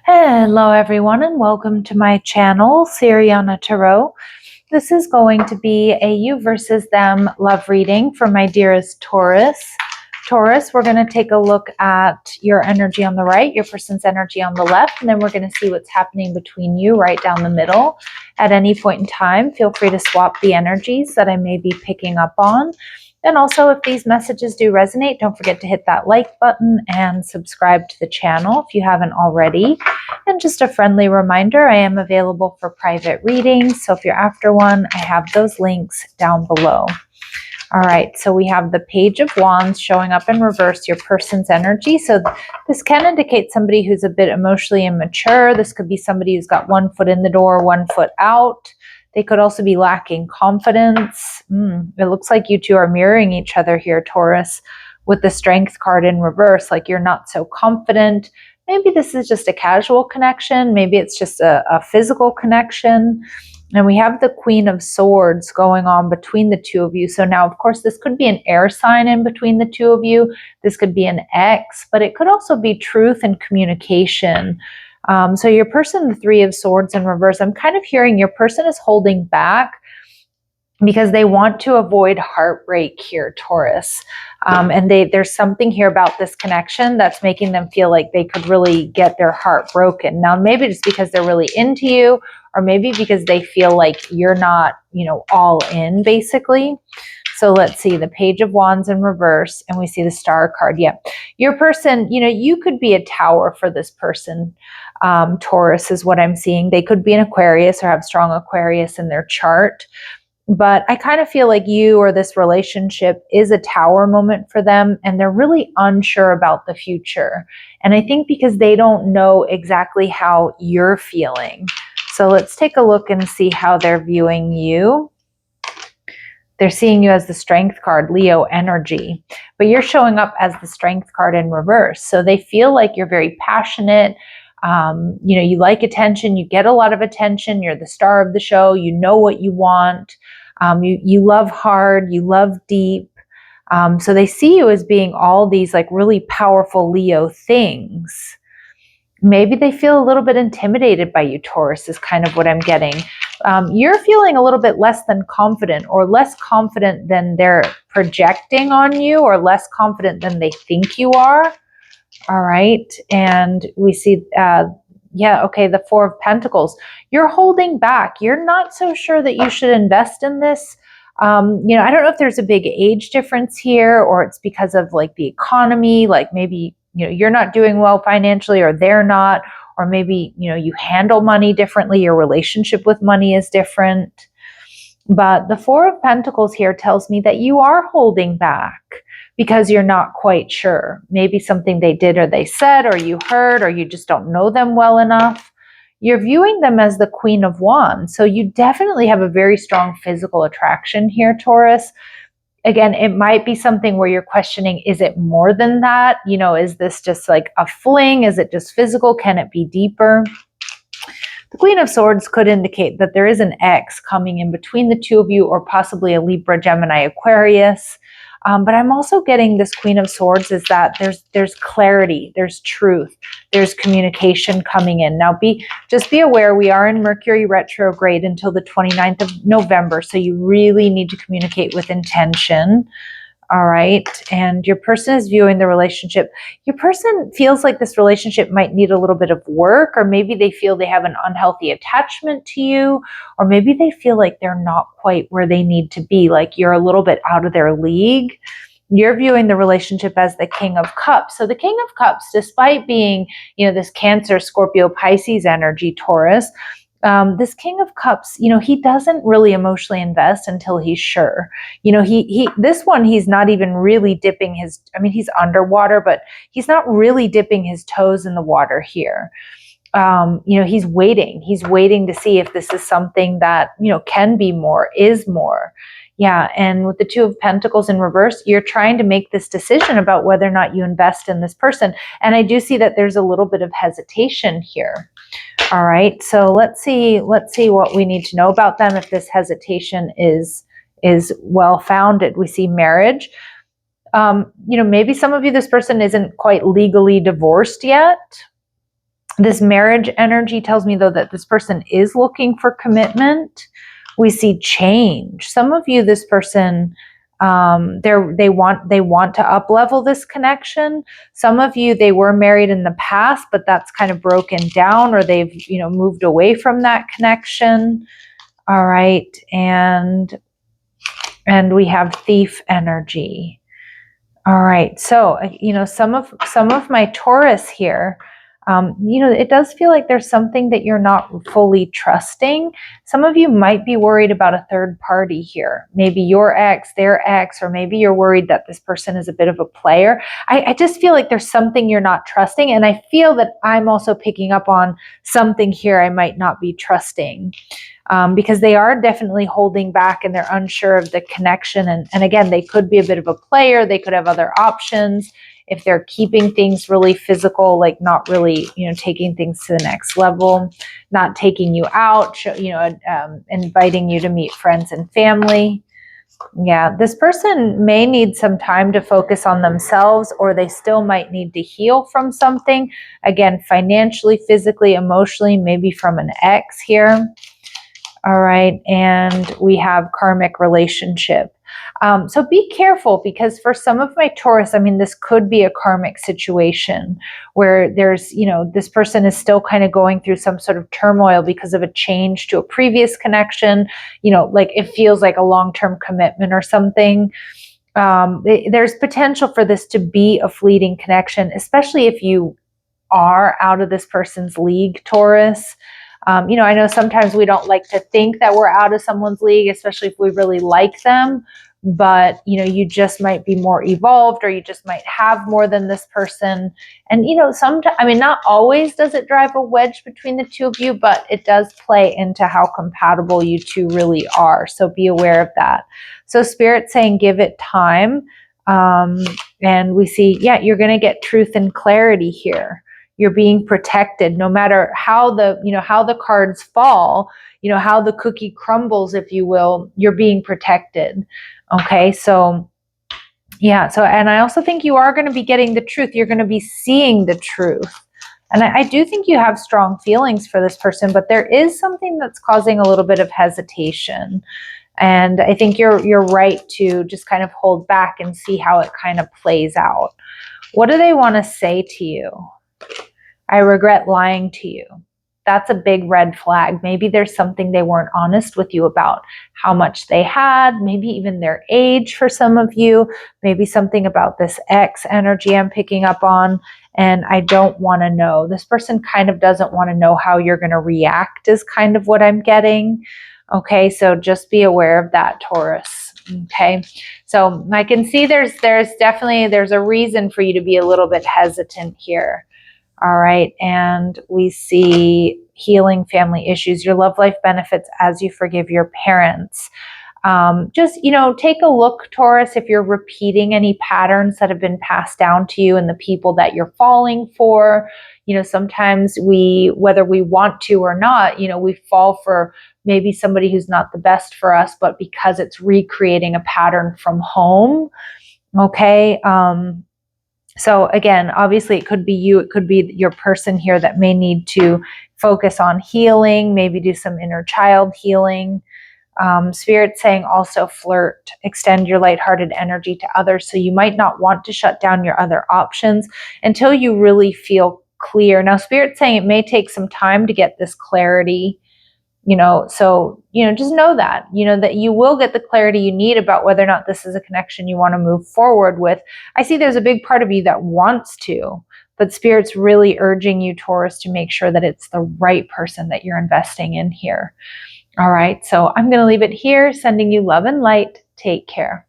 Hello everyone and welcome to my channel, Sirianatarot. This is going to be a you versus them love reading for my dearest Taurus. Taurus, we're going to take a look at your energy on the right, your person's energy on the left, and then we're going to see what's happening between you right down the middle. At any point in time, feel free to swap the energies that I may be picking up on. And also, if these messages do resonate, don't forget to hit that like button and subscribe to the channel if you haven't already. And just a friendly reminder, I am available for private readings. So if you're after one, I have those links down below. All right, so we have the Page of Wands showing up in reverse, your person's energy. So this can indicate somebody who's a bit emotionally immature. This could be somebody who's got one foot in the door, one foot out. They could also be lacking confidence. It looks like you two are mirroring each other here, Taurus, with the Strength card in reverse, like you're not so confident. Maybe this is just a casual connection. Maybe it's just a physical connection. And we have the Queen of Swords going on between the two of you. So now, of course, this could be an air sign in between the two of you. This could be an ex, but it could also be truth and communication. So your person, the Three of Swords in reverse, I'm kind of hearing your person is holding back because they want to avoid heartbreak here, Taurus. And there's something here about this connection that's making them feel like they could really get their heart broken. Now, maybe it's because they're really into you, or maybe because they feel like you're not, all in, basically. So let's see the Page of Wands in reverse, and we see the Star card. Yeah, your person, you could be a Tower for this person. Taurus is what I'm seeing. They could be an Aquarius or have strong Aquarius in their chart. But I kind of feel like you or this relationship is a Tower moment for them, and they're really unsure about the future. And I think because they don't know exactly how you're feeling. So let's take a look and see how they're viewing you. They're seeing you as the Strength card, Leo energy, but you're showing up as the Strength card in reverse. So they feel like you're very passionate. You like attention, you get a lot of attention, you're the star of the show, you know what you want, you love hard, you love deep. So they see you as being all these like really powerful Leo things. Maybe they feel a little bit intimidated by you, Taurus, is kind of what I'm getting. You're feeling a little bit less than confident, or less confident than they're projecting on you, or less confident than they think you are. All right. And we see, the Four of Pentacles. You're holding back. You're not so sure that you should invest in this. I don't know if there's a big age difference here, or it's because of like the economy, like maybe, you're not doing well financially, or they're not, or maybe, you handle money differently. Your relationship with money is different. But the Four of Pentacles here tells me that you are holding back because you're not quite sure. Maybe something they did or they said or you heard, or you just don't know them well enough. You're viewing them as the Queen of Wands. So you definitely have a very strong physical attraction here, Taurus. Again, it might be something where you're questioning, is it more than that? Is this just like a fling? Is it just physical? Can it be deeper? The Queen of Swords could indicate that there is an X coming in between the two of you, or possibly a Libra, Gemini, Aquarius. But I'm also getting this Queen of Swords is that there's clarity, there's truth, there's communication coming in. Now just be aware, we are in Mercury retrograde until the 29th of November. So you really need to communicate with intention. All right. And your person is viewing the relationship. Your person feels like this relationship might need a little bit of work, or maybe they feel they have an unhealthy attachment to you, or maybe they feel like they're not quite where they need to be, like you're a little bit out of their league. You're viewing the relationship as the King of Cups. So the King of Cups, despite being, this Cancer, Scorpio, Pisces energy, Taurus, this King of Cups, he doesn't really emotionally invest until he's sure. He's not even really dipping he's underwater, but he's not really dipping his toes in the water here. He's waiting. He's waiting to see if this is something that, can be more, is more. Yeah, and with the Two of Pentacles in reverse, you're trying to make this decision about whether or not you invest in this person. And I do see that there's a little bit of hesitation here. All right, so let's see what we need to know about them, if this hesitation is well-founded. We see marriage. Maybe some of you, this person isn't quite legally divorced yet. This marriage energy tells me, though, that this person is looking for commitment. We see change. Some of you, this person, they want to up level this connection. Some of you, they were married in the past, but that's kind of broken down, or they've moved away from that connection. All right, and we have thief energy. All right, so some of my Taurus here, it does feel like there's something that you're not fully trusting. Some of you might be worried about a third party here, maybe your ex, their ex, or maybe you're worried that this person is a bit of a player. I just feel like there's something you're not trusting, and I feel that I'm also picking up on something here I might not be trusting. Because they are definitely holding back and they're unsure of the connection. And again, they could be a bit of a player. They could have other options. If they're keeping things really physical, like not really, taking things to the next level, not taking you out, inviting you to meet friends and family. Yeah, this person may need some time to focus on themselves, or they still might need to heal from something. Again, financially, physically, emotionally, maybe from an ex here. All right, and we have karmic relationship. So be careful, because for some of my Taurus, this could be a karmic situation where there's, this person is still kind of going through some sort of turmoil because of a change to a previous connection, like it feels like a long-term commitment or something. There's potential for this to be a fleeting connection, especially if you are out of this person's league, Taurus. I know sometimes we don't like to think that we're out of someone's league, especially if we really like them, but you just might be more evolved, or you just might have more than this person. And sometimes, not always does it drive a wedge between the two of you, but it does play into how compatible you two really are. So be aware of that. So Spirit's saying give it time. And we see, you're going to get truth and clarity here. You're being protected no matter how the cards fall, how the cookie crumbles, if you will, you're being protected. Okay. So and I also think you are going to be getting the truth. You're going to be seeing the truth. And I do think you have strong feelings for this person, but there is something that's causing a little bit of hesitation. And I think you're right to just kind of hold back and see how it kind of plays out. What do they want to say to you? I regret lying to you. That's a big red flag. Maybe there's something they weren't honest with you about, how much they had, maybe even their age for some of you, maybe something about this ex energy I'm picking up on. And I don't want to know. This person kind of doesn't want to know how you're going to react, is kind of what I'm getting. Okay, so just be aware of that, Taurus. Okay, so I can see there's a reason for you to be a little bit hesitant here. All right, and we see healing family issues. Your love life benefits as you forgive your parents. Just, take a look, Taurus, if you're repeating any patterns that have been passed down to you and the people that you're falling for. Sometimes whether we want to or not, we fall for maybe somebody who's not the best for us, but because it's recreating a pattern from home. Okay. So again, obviously it could be you, it could be your person here that may need to focus on healing, maybe do some inner child healing. Spirit saying also flirt, extend your lighthearted energy to others. So you might not want to shut down your other options until you really feel clear. Now, Spirit saying it may take some time to get this clarity. So, just know that, that you will get the clarity you need about whether or not this is a connection you want to move forward with. I see there's a big part of you that wants to, but Spirit's really urging you, Taurus, to make sure that it's the right person that you're investing in here. All right. So I'm going to leave it here, sending you love and light. Take care.